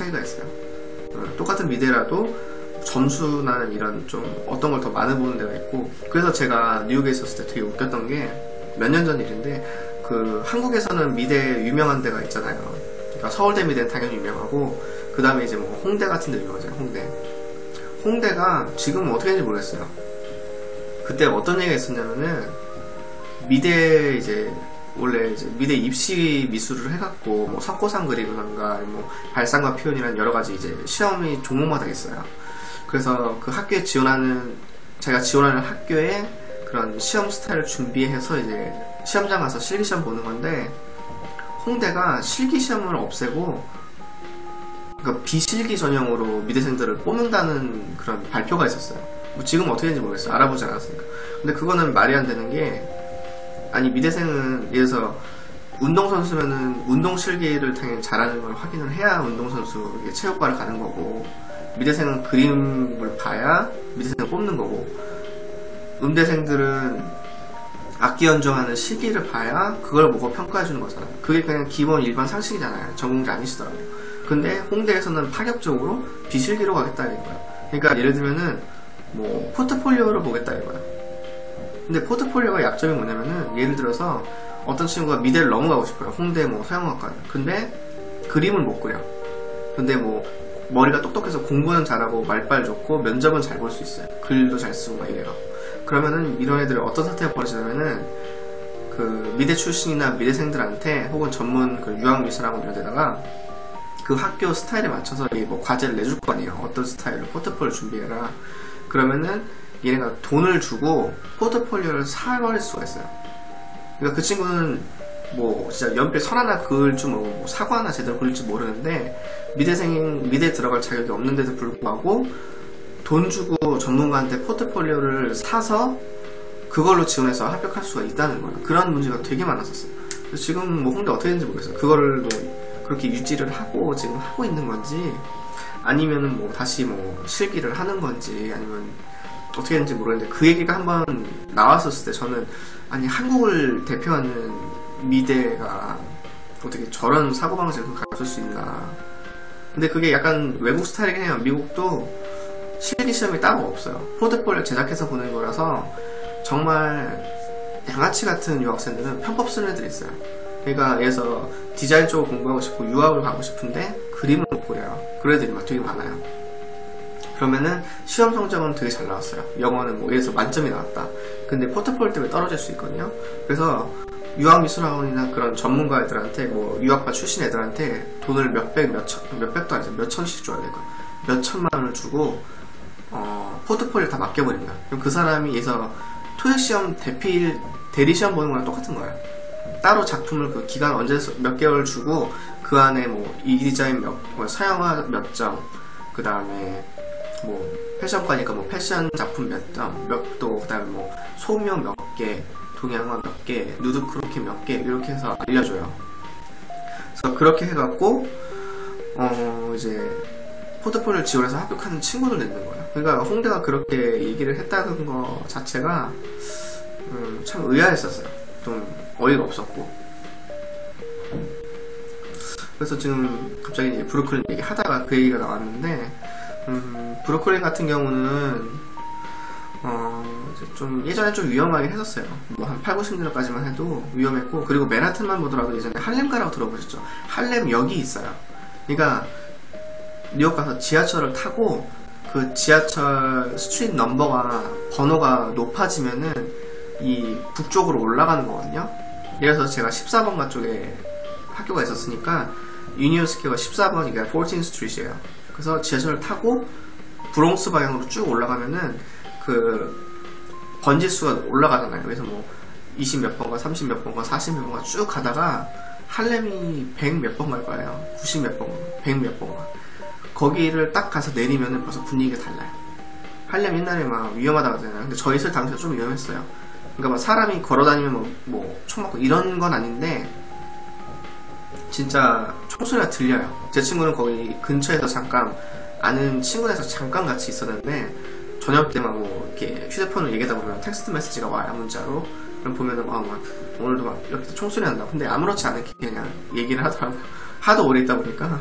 차이가 있어요. 똑같은 미대라도 점수나 이런 좀 어떤 걸 더 많이 보는 데가 있고, 그래서 제가 뉴욕에 있었을 때 되게 웃겼던 게 몇 년 전 일인데, 그 한국에서는 미대 유명한 데가 있잖아요. 그러니까 서울대 미대는 당연히 유명하고, 그 다음에 이제 뭐 홍대 같은 데 유명하잖아요. 홍대가 지금은 어떻게 되는지 모르겠어요. 그때 어떤 얘기가 있었냐면은, 미대 이제 원래 이제 미대 입시 미술을 해갖고 뭐 석고상 그리거나 뭐 발상과 표현이란 여러 가지 이제 시험이 종목마다 있어요. 그래서 그 학교에 제가 지원하는 학교에 그런 시험 스타일을 준비해서 이제 시험장 가서 실기시험 보는 건데, 홍대가 실기시험을 없애고 그러니까 비실기 전형으로 미대생들을 뽑는다는 그런 발표가 있었어요. 뭐 지금 어떻게 되는지 모르겠어요. 알아보지 않았으니까. 근데 그거는 말이 안 되는 게, 아니 미대생은 예를 들어서 운동선수면은 운동 실기를 당연히 잘하는 걸 확인을 해야 운동선수 체육과를 가는 거고, 미대생은 그림을 봐야 미대생을 뽑는 거고, 음대생들은 악기 연주하는 시기를 봐야 그걸 보고 평가해주는 거잖아요. 그게 그냥 기본 일반 상식이잖아요. 전공자 아니시더라고요. 근데 홍대에서는 파격적으로 비실기로 가겠다 이거예요. 그러니까 예를 들면은 뭐 포트폴리오를 보겠다 이거예요. 근데 포트폴리오가 약점이 뭐냐면은, 예를 들어서 어떤 친구가 미대를 넘어가고 싶어요. 홍대 뭐 서영학과를. 근데 그림을 못 그려. 근데 뭐 머리가 똑똑해서 공부는 잘하고 말빨 좋고 면접은 잘 볼 수 있어요. 글도 잘 쓰고 막 이래요. 그러면은 이런 애들이 어떤 사태가 벌어지냐면은, 그 미대 출신이나 미대생들한테 혹은 전문 그 유학미술학원 이런 데다가 그 학교 스타일에 맞춰서 뭐 과제를 내줄 거 아니에요. 어떤 스타일로 포트폴리오 준비해라. 그러면은 얘네가 돈을 주고 포트폴리오를 사버릴 수가 있어요. 그러니까 그 친구는 뭐 진짜 연필 선 하나 그을 줄 모르고 뭐 사과 하나 제대로 그릴 줄 모르는데, 미대에 들어갈 자격이 없는데도 불구하고 돈 주고 전문가한테 포트폴리오를 사서 그걸로 지원해서 합격할 수가 있다는 거예요. 그런 문제가 되게 많았었어요. 지금 뭐 홍대 어떻게 되는지 모르겠어요. 그거를 뭐 그렇게 유지를 하고 지금 하고 있는 건지, 아니면은 뭐 다시 뭐 실기를 하는 건지, 아니면 어떻게 되는지 모르겠는데, 그 얘기가 한번 나왔었을 때 저는, 아니 한국을 대표하는 미대가 어떻게 저런 사고방식을 가질 수 있나. 근데 그게 약간 외국 스타일이긴 해요. 미국도 실기시험이 따로 없어요. 포트폴리오 제작해서 보는 거라서 정말 양아치 같은 유학생들은 편법 쓰는 애들이 있어요. 그러니까 예를 들어서 디자인 쪽을 공부하고 싶고 유학을 가고 싶은데 그림을 못 그려요. 그런 애들이 막 되게 많아요. 그러면은 시험 성적은 되게 잘 나왔어요. 영어는 뭐 예를 들어서 만점이 나왔다. 근데 포트폴리오 때문에 떨어질 수 있거든요. 그래서 유학미술학원이나 그런 전문가 애들한테, 뭐 유학파 출신 애들한테 돈을 몇백도 아니죠. 몇천씩 줘야 될까, 몇천만 원을 주고 포트폴리오 다 맡겨버립니다. 그럼 그 사람이 예서 토익시험 대리시험 보는 거랑 똑같은 거예요. 따로 작품을 그 기간 언제 몇 개월 주고 그 안에 뭐 이 디자인 뭐 서양화 몇 점, 그 다음에 뭐 패션과니까 뭐 패션 작품 몇 점, 그 다음에 뭐 소묘 몇 개, 동양화 몇 개, 누드 크로키 몇 개, 이렇게 해서 알려줘요. 그래서 그렇게 해갖고 이제 포트폴리오를 지원해서 합격하는 친구들 있는 거예요. 그러니까 홍대가 그렇게 얘기를 했다는 거 자체가 참 의아했었어요. 좀 어이가 없었고. 그래서 지금 갑자기 이제 브루클린 얘기 하다가 그 얘기가 나왔는데, 브루클린 같은 경우는 이제 좀 예전에 좀 위험하긴 했었어요. 뭐 한 8, 90년까지만 해도 위험했고, 그리고 맨하튼만 보더라도 예전에 할렘가라고 들어보셨죠? 할렘역이 있어요. 그러니까 뉴욕 가서 지하철을 타고 그 지하철 스트리트 넘버가 번호가 높아지면은 이 북쪽으로 올라가는 거거든요. 예를 들어서 제가 14번가 쪽에 학교가 있었으니까 유니온 스퀘어가 14번이니까 14th 스트리트예요. 그래서 지하철을 타고 브롱스 방향으로 쭉 올라가면은 그 번지수가 올라가잖아요. 그래서 뭐 20 몇 번가, 30 몇 번가, 40 몇 번가 쭉 가다가 할렘이 100 몇 번 갈 거예요. 90 몇 번가, 100 몇 번가. 거기를 딱 가서 내리면은 벌써 분위기가 달라요. 할렘 옛날에 막 위험하다고 하잖아요. 근데 저희 있을 당시에 좀 위험했어요. 그러니까 막 사람이 걸어다니면 뭐 총 맞고 이런 건 아닌데 진짜 총소리가 들려요. 제 친구는 거기 근처에서 잠깐 아는 친구네서 잠깐 같이 있었는데 저녁 때 막 뭐 이렇게 휴대폰을 얘기하다 보면 텍스트 메시지가 와요, 문자로. 그럼 보면은 막 오늘도 막 이렇게 총소리 난다. 근데 아무렇지 않게 그냥 얘기를 하더라고요. 하도 오래 있다 보니까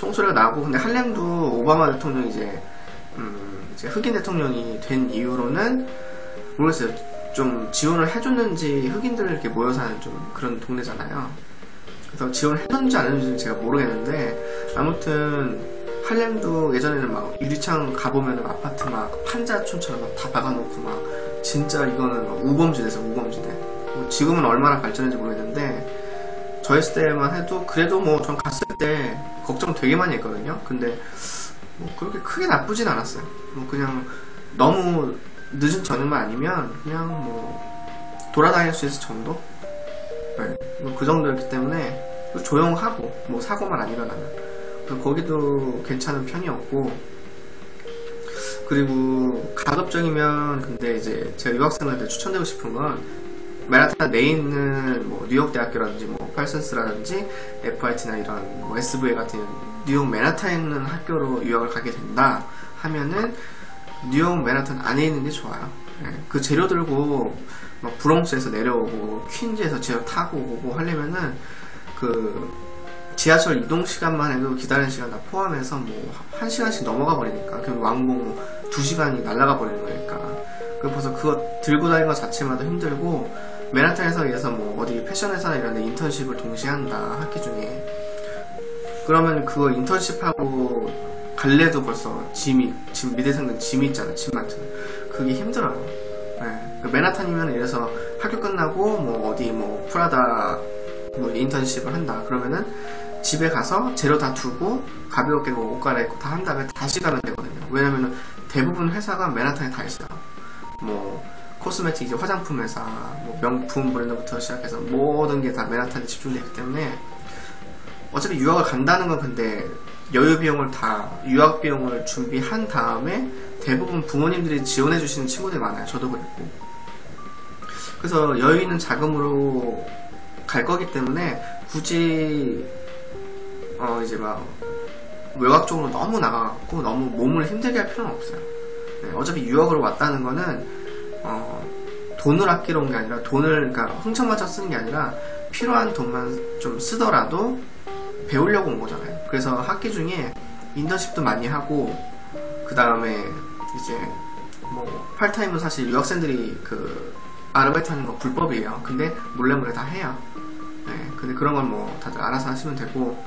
총소리가 나고, 근데 할렘도 오바마 대통령이 이제 흑인 대통령이 된 이후로는 모르겠어요. 좀 지원을 해줬는지, 흑인들 이렇게 모여 사는 좀 그런 동네잖아요. 그래서 지원을 해줬는지 안 해줬는지 제가 모르겠는데, 아무튼 할렘도 예전에는 막 유리창 가보면 아파트 막 판자촌처럼 막 다 박아놓고 막 진짜 이거는 막 우범지대에서 우범지대. 지금은 얼마나 발전했는지 모르겠는데, 저 했을 때만 해도 그래도 뭐 전 갔을 때 걱정 되게 많이 했거든요. 근데 뭐 그렇게 크게 나쁘진 않았어요. 뭐 그냥 너무 늦은 저녁만 아니면 그냥 뭐 돌아다닐 수 있을 정도? 네, 뭐 그 정도였기 때문에 조용하고 뭐 사고만 안 일어나면, 그래서 거기도 괜찮은 편이었고, 그리고 가급적이면 근데 이제 제가 유학생들한테 추천드리고 싶은 건 맨하탄 내에 있는 뭐 뉴욕 대학교라든지 뭐 팔슨스라든지 FIT나 이런 뭐 SVA 같은 뉴욕 맨하탄에 있는 학교로 유학을 가게 된다 하면은 뉴욕 맨하탄 안에 있는 게 좋아요. 네, 그 재료 들고 막 브롱스에서 내려오고 퀸즈에서 지하철 타고 오고 하려면은 그 지하철 이동 시간만 해도 기다리는 시간 다 포함해서 뭐 1시간씩 넘어가 버리니까, 그럼 왕복 2시간이 날아가 버리는 거니까. 그래서 그거 들고 다니는 것 자체마다 힘들고, 맨하탄에서 예서 뭐 어디 패션 회사나 이런 데 인턴십을 동시에 한다, 학기 중에. 그러면 그거 인턴십하고 갈래도 벌써 짐 미대생들 짐이 있잖아, 짐 많잖아. 그게 힘들어요. 네. 맨하탄이면 이래서 학교 끝나고 뭐 어디 뭐 프라다 뭐 인턴십을 한다 그러면은 집에 가서 재료 다 두고 가볍게 뭐 옷 갈아입고 다 한 다음에 다시 가면 되거든요. 왜냐면은 대부분 회사가 맨하탄에 다 있어요. 뭐 코스메틱 이제 화장품 회사, 뭐 명품 브랜드부터 시작해서 모든 게 다 맨하탄에 집중되어 있기 때문에 어차피 유학을 간다는 건, 근데 여유 비용을 다 유학 비용을 준비한 다음에 대부분 부모님들이 지원해 주시는 친구들이 많아요. 저도 그랬고. 그래서 여유 있는 자금으로 갈 거기 때문에 굳이 이제 막 외곽 쪽으로 너무 나가갖고 너무 몸을 힘들게 할 필요는 없어요. 네, 어차피 유학으로 왔다는 거는 돈을 아끼러 온 게 아니라, 돈을 그러니까 흥청맞춰 쓰는 게 아니라 필요한 돈만 좀 쓰더라도 배우려고 온 거잖아요. 그래서 학기 중에 인턴십도 많이 하고, 그 다음에 이제 뭐 팔타임은 사실 유학생들이 그 아르바이트 하는 거 불법이에요. 근데 몰래 다 해요. 네, 근데 그런 건 뭐 다들 알아서 하시면 되고,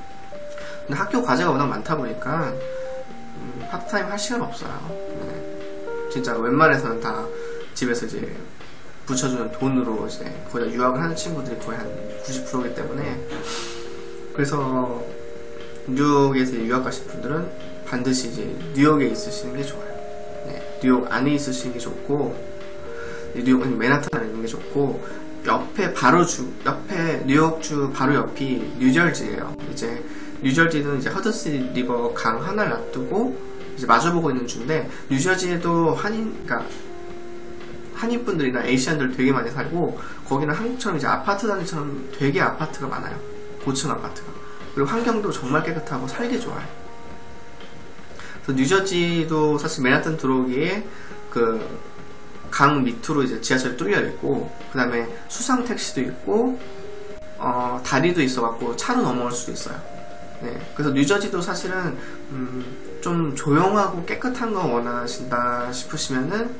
근데 학교 과제가 워낙 많다 보니까 파트타임 할 시간 없어요. 네, 진짜 웬만해서는 다 집에서 이제 붙여주는 돈으로 이제 거의 다 유학을 하는 친구들이 거의 한 90%이기 때문에, 그래서 뉴욕에서 유학 가실 분들은 반드시 이제 뉴욕에 있으시는 게 좋아요. 네, 뉴욕 안에 있으시는 게 좋고, 뉴욕은 맨하탄에 있는 게 좋고, 옆에 뉴욕주 바로 옆이 뉴저지예요. 이제 뉴저지는 이제 허드슨 리버 강 하나를 놔두고 이제 마주보고 있는 주인데, 뉴저지에도 한인분들이나 에이시안들 되게 많이 살고, 거기는 한국처럼 이제 아파트 단지처럼 되게 아파트가 많아요. 고층 아파트가. 그리고 환경도 정말 깨끗하고 살기 좋아요. 그래서 뉴저지도 사실 맨하탄 들어오기에 그 강 밑으로 이제 지하철이 뚫려 있고, 그 다음에 수상 택시도 있고, 다리도 있어갖고 차로 넘어올 수도 있어요. 네, 그래서 뉴저지도 사실은 좀 조용하고 깨끗한 거 원하신다 싶으시면은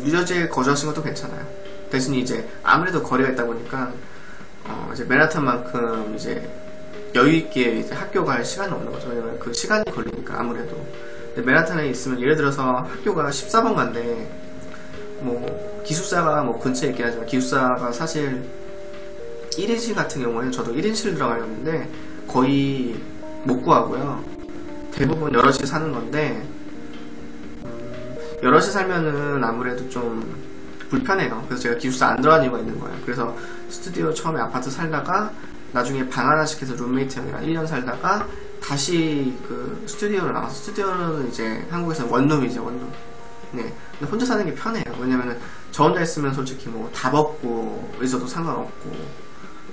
뉴저지에 거주하시는 것도 괜찮아요. 대신 이제 아무래도 거리가 있다 보니까 이제 맨하탄만큼 이제 여유있게 이제 학교 갈 시간이 없는 거죠. 왜냐면 그 시간이 걸리니까 아무래도. 근데 맨하탄에 있으면 예를 들어서 학교가 14번 간데, 뭐 기숙사가 뭐 근처에 있긴 하지만 기숙사가 사실 1인실 같은 경우에는 저도 1인실 들어가려고 했는데 거의 못 구하고요. 대부분 여럿이 사는 건데, 여럿이 살면은 아무래도 좀 불편해요. 그래서 제가 기숙사 안 들어간 이유가 있는 거예요. 그래서 스튜디오 처음에 아파트 살다가 나중에 방 하나씩 해서 룸메이트 형이랑 1년 살다가 다시 그 스튜디오로 나가서, 스튜디오는 이제 한국에서는 원룸이죠, 원룸. 네. 근데 혼자 사는 게 편해요. 왜냐면은 저 혼자 있으면 솔직히 뭐 다 벗고 있어도 상관없고,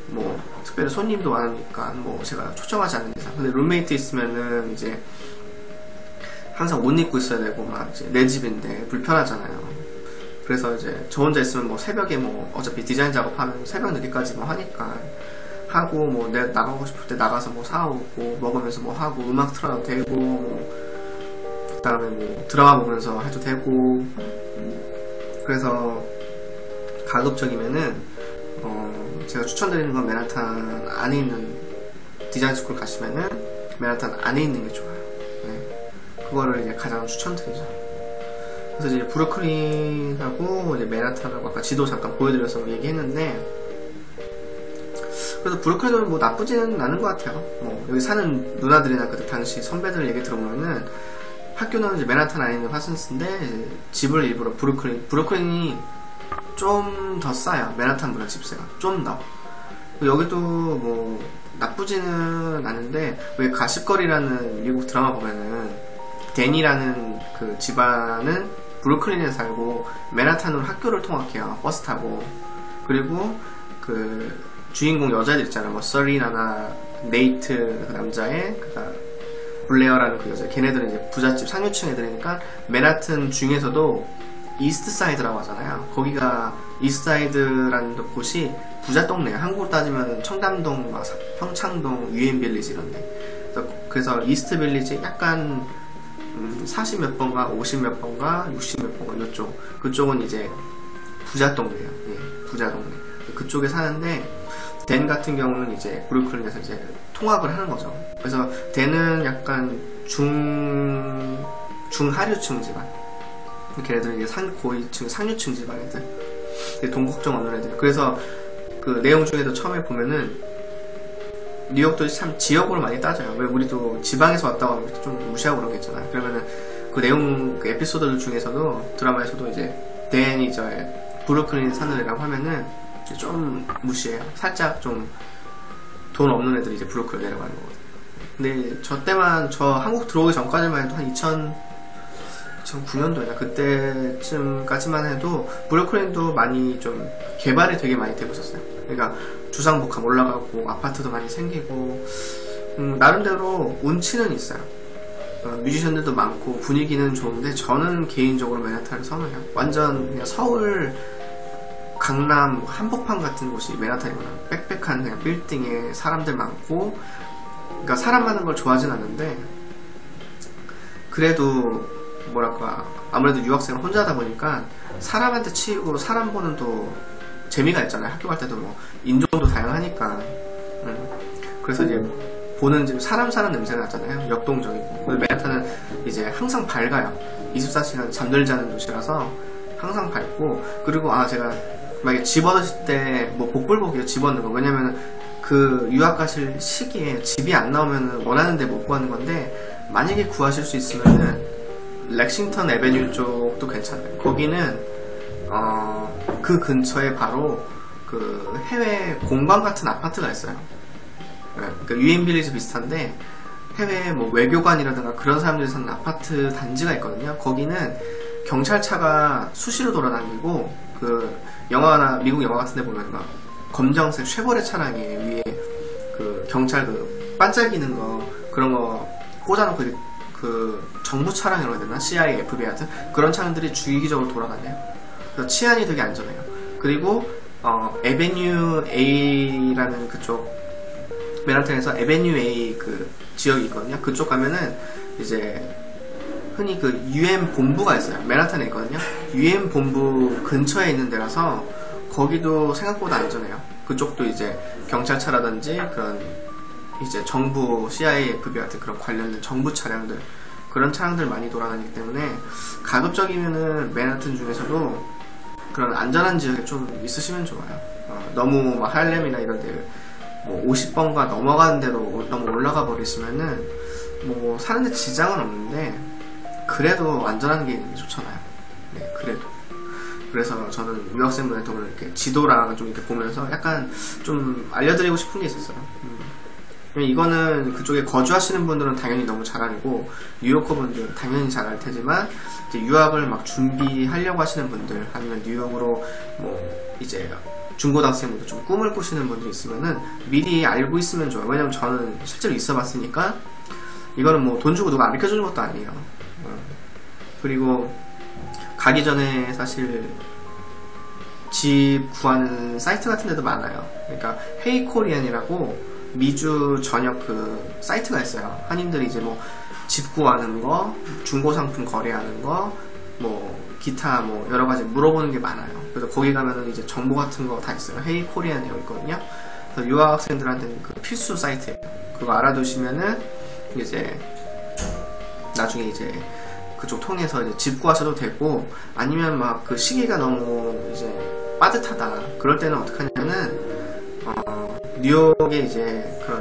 뭐 특별히 손님도 많으니까 뭐 제가 초청하지 않는 이상. 근데 룸메이트 있으면은 이제 항상 옷 입고 있어야 되고, 막 이제 내 집인데 불편하잖아요. 그래서 이제 저 혼자 있으면 뭐 새벽에 뭐 어차피 디자인 작업하면 새벽 늦게까지 뭐 하니까 하고 뭐 내가 나가고 싶을 때 나가서 뭐 사오고 먹으면서 뭐 하고 음악 틀어도 되고 뭐 그다음에 뭐 드라마 보면서 해도 되고 그래서 가급적이면은 제가 추천드리는 건 맨하탄 안에 있는 디자인 스쿨 가시면은 맨하탄 안에 있는 게 좋아요. 네. 그거를 이제 가장 추천드리죠. 그래서 이제 브루클린하고 이제 맨하탄하고 아까 지도 잠깐 보여드려서 얘기했는데 그래서 브루클린은 뭐 나쁘지는 않은 것 같아요. 뭐 여기 사는 누나들이나 그때 당시 선배들 얘기 들어보면은 학교는 이제 맨하탄 안에 있는 화슨스인데 집을 일부러 브루클린이 좀 더 싸요. 맨하탄보다 집세가 좀 더. 여기도 뭐 나쁘지는 않은데 왜 가십거리라는 미국 드라마 보면은 데니라는 그 집안은 브루클린에 살고 맨하탄으로 학교를 통학해요. 버스 타고. 그리고 그 주인공 여자들 있잖아요. 뭐 서리나나 네이트 그 남자애 그다음 블레어라는 그 여자 걔네들은 이제 부잣집 상류층 애들이니까 맨하튼 중에서도 이스트사이드라고 하잖아요. 거기가 이스트사이드라는 곳이 부자 동네예요. 한국으로 따지면 청담동, 평창동, 유엔빌리지 이런데. 그래서 이스트 빌리지 약간 40 몇 번가, 50 몇 번가, 60 몇 번가 이쪽. 그쪽은 이제 부자 동네예요. 예, 부자 동네. 그쪽에 사는데 댄 같은 경우는 이제 브루클린에서 이제 통학을 하는 거죠. 그래서 댄은 약간 중하류층 집안. 걔네들은 이제 고위층, 상류층 집안 애들. 돈 걱정 없는 애들. 그래서 그 내용 중에도 처음에 보면은 뉴욕도 참 지역으로 많이 따져요. 왜 우리도 지방에서 왔다고 하면 좀 무시하고 그러겠잖아요. 그러면은 그 내용 그 에피소드 중에서도 드라마에서도 이제 댄이 이제 브루클린 사는 애라고 하면은 좀 무시해요. 살짝 좀 돈 없는 애들이 이제 브루클린 내려가는 거거든요. 근데 저 때만 저 한국 들어오기 전까지만 해도 한 2009년도나 그때쯤까지만 해도 브루클린도 많이 좀 개발이 되게 많이 되고 있었어요. 그러니까 주상복합 올라가고 아파트도 많이 생기고 나름대로 운치는 있어요. 뮤지션들도 많고 분위기는 좋은데 저는 개인적으로 맨하탄을 선호해요. 완전 그냥 서울 강남 한복판 같은 곳이 맨하탄이구나. 빽빽한 그냥 빌딩에 사람들 많고 그러니까 사람 많은 걸 좋아하진 않는데 그래도 뭐랄까 아무래도 유학생은 혼자다 보니까 사람한테 치이고 사람 보는 또 재미가 있잖아요. 학교 갈 때도 뭐 인종도 다양하니까 그래서 이제 보는 집 사람 사는 냄새가 나잖아요. 역동적이고. 맨하탄은 이제 항상 밝아요. 24시간 잠들지 않은 도시라서 항상 밝고 그리고 제가 만약에 집 얻으실 때 뭐 복불복이에요. 집 얻는 거. 왜냐면 그 유학 가실 시기에 집이 안 나오면 원하는 데 못 구하는 건데 만약에 구하실 수 있으면은 렉싱턴 에베뉴 쪽도 괜찮아요. 거기는 그 근처에 바로 그 해외 공방 같은 아파트가 있어요. 그러니까 유엔 빌리지 비슷한데 해외 뭐 외교관이라든가 그런 사람들이 사는 아파트 단지가 있거든요. 거기는 경찰차가 수시로 돌아다니고 그 영화나 미국 영화 같은 데 보면 막 검정색 쉐보레 차량에 위에 그 경찰 그 반짝이는 거 그런 거 꽂아놓고 그 정부 차량이라고 해야 되나? CIA, FBI 같은 그런 차량들이 주기적으로 돌아다녀요. 그래서 치안이 되게 안전해요. 그리고 에베뉴 A라는 그쪽 맨하탄에서 에베뉴 A 그 지역이 있거든요. 그쪽 가면은 이제 흔히 그 UN 본부가 있어요. 맨하탄에 있거든요. UN 본부 근처에 있는 데라서 거기도 생각보다 안전해요. 그쪽도 이제 경찰차라든지 그런 이제 정부 CIA, FBI 같은 그런 관련된 정부 차량들 그런 차량들 많이 돌아다니기 때문에 가급적이면은 맨하탄 중에서도 그런 안전한 지역에 좀 있으시면 좋아요. 너무 막 할렘이나 이런 데 뭐 50번가 넘어가는 데로 너무 올라가 버리시면은 뭐 사는데 지장은 없는데 그래도 안전한 게 있는 게 좋잖아요. 네, 그래도. 그래서 저는 유학생분한테 오늘 이렇게 지도랑 좀 이렇게 보면서 약간 좀 알려드리고 싶은 게 있었어요. 이거는 그쪽에 거주하시는 분들은 당연히 너무 잘 알고 뉴요커 분들은 당연히 잘 알 테지만 이제 유학을 막 준비하려고 하시는 분들 아니면 뉴욕으로 뭐 이제 중고등학생분들 좀 꿈을 꾸시는 분들 있으면은 미리 알고 있으면 좋아요. 왜냐면 저는 실제로 있어 봤으니까 이거는 뭐 돈 주고 누가 가르쳐 주는 것도 아니에요. 그리고 가기 전에 사실 집 구하는 사이트 같은 데도 많아요. 그러니까 헤이코리안이라고 미주 전역 그 사이트가 있어요. 한인들이 이제 뭐 집 구하는 거, 중고상품 거래하는 거, 뭐 기타 뭐 여러 가지 물어보는 게 많아요. 그래서 거기 가면은 이제 정보 같은 거 다 있어요. 헤이코리안이라고 있거든요. 그래서 유학생들한테는 그 필수 사이트예요. 그거 알아두시면은 이제 나중에 이제 그쪽 통해서 이제 집 구하셔도 되고, 아니면 막 그 시기가 너무 이제 빠듯하다 그럴 때는 어떻게 하냐면은 뉴욕에 이제 그런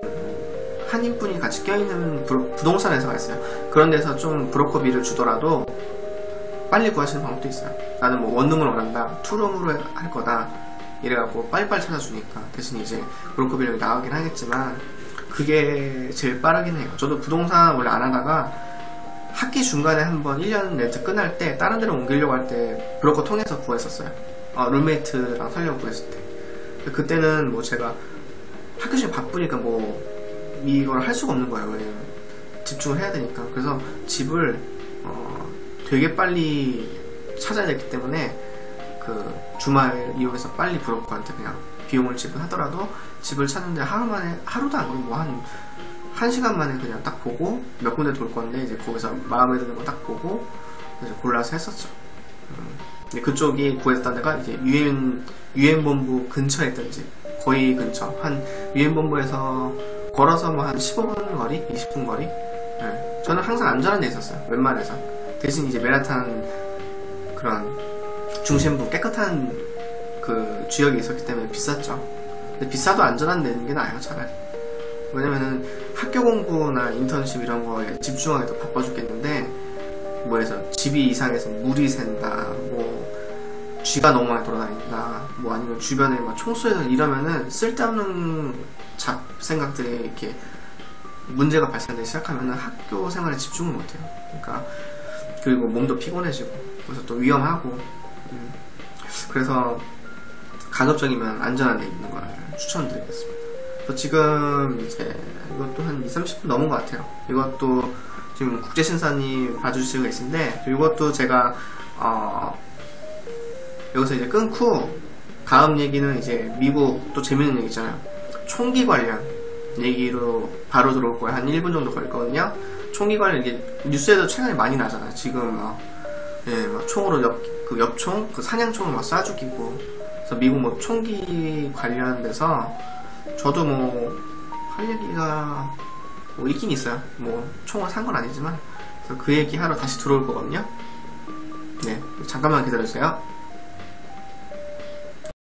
한인분이 같이 껴있는 부동산 회사가 있어요. 그런 데서 좀 브로커비를 주더라도 빨리 구하시는 방법도 있어요. 나는 뭐 원룸을 원한다, 투룸으로 할 거다 이래갖고 빨리빨리 찾아주니까, 대신 이제 브로커 비용이 나가긴 하겠지만 그게 제일 빠르긴 해요. 저도 부동산 원래 안 하다가 학기 중간에 한번 1년 렌트 끝날 때 다른 데로 옮기려고 할 때 브로커 통해서 구했었어요. 룸메이트랑 살려고 구했을 때. 그때는 뭐 제가 학교 중에 바쁘니까 뭐 이걸 할 수가 없는 거예요. 왜냐면 집중을 해야 되니까. 그래서 집을 되게 빨리 찾아야 됐기 때문에 그 주말 이용해서 빨리 브로커한테 그냥 비용을 지불하더라도 집을 찾는데 하루도 안 걸리고 뭐 한 시간 만에 그냥 딱 보고 몇 군데 돌 건데, 이제 거기서 마음에 드는 거 딱 보고 이제 골라서 했었죠. 근데 그쪽이 구했던 데가 이제 유엔본부 근처에 있던 집, 거의 근처. 한 유엔본부에서 걸어서 뭐 한 15분 거리? 20분 거리? 네. 저는 항상 안전한 데 있었어요. 웬만해서. 대신 이제 메라탄 그런 중심부 깨끗한 그 지역에 있었기 때문에 비쌌죠. 근데 비싸도 안전한 데 있는 게 나아요, 차라리. 왜냐면은 학교 공부나 인턴십 이런 거에 집중하기 더 바빠 죽겠는데, 뭐해서 집이 이상해서 물이 샌다, 뭐 쥐가 너무 많이 돌아다닌다, 뭐 아니면 주변에 막 총소리가 이러면은 쓸데없는 잡생각들이 이렇게 문제가 발생되기 시작하면은 학교 생활에 집중을 못해요. 그러니까 그리고 몸도 피곤해지고, 그래서 또 위험하고. 그래서 가급적이면 안전한 데 있는 걸 추천드리겠습니다. 지금 이제 이것도 한 20-30분 넘은 것 같아요. 이것도 지금 국제신사님 봐주시고 계신데, 이것도 제가 여기서 이제 끊고 다음 얘기는 이제 미국 또 재밌는 얘기잖아요. 총기 관련 얘기로 바로 들어올 거예요. 한 1분 정도 걸리거든요. 총기 관련 이게 뉴스에도 최근에 많이 나잖아요. 지금 막 총으로 엽총, 그 사냥총을 막 쏴 죽이고. 그래서 미국 뭐 총기 관련돼서 저도 뭐 할 얘기가 뭐 있긴 있어요. 뭐 총을 산 건 아니지만. 그래서 그 얘기 하러 다시 들어올 거거든요. 네, 잠깐만 기다려주세요.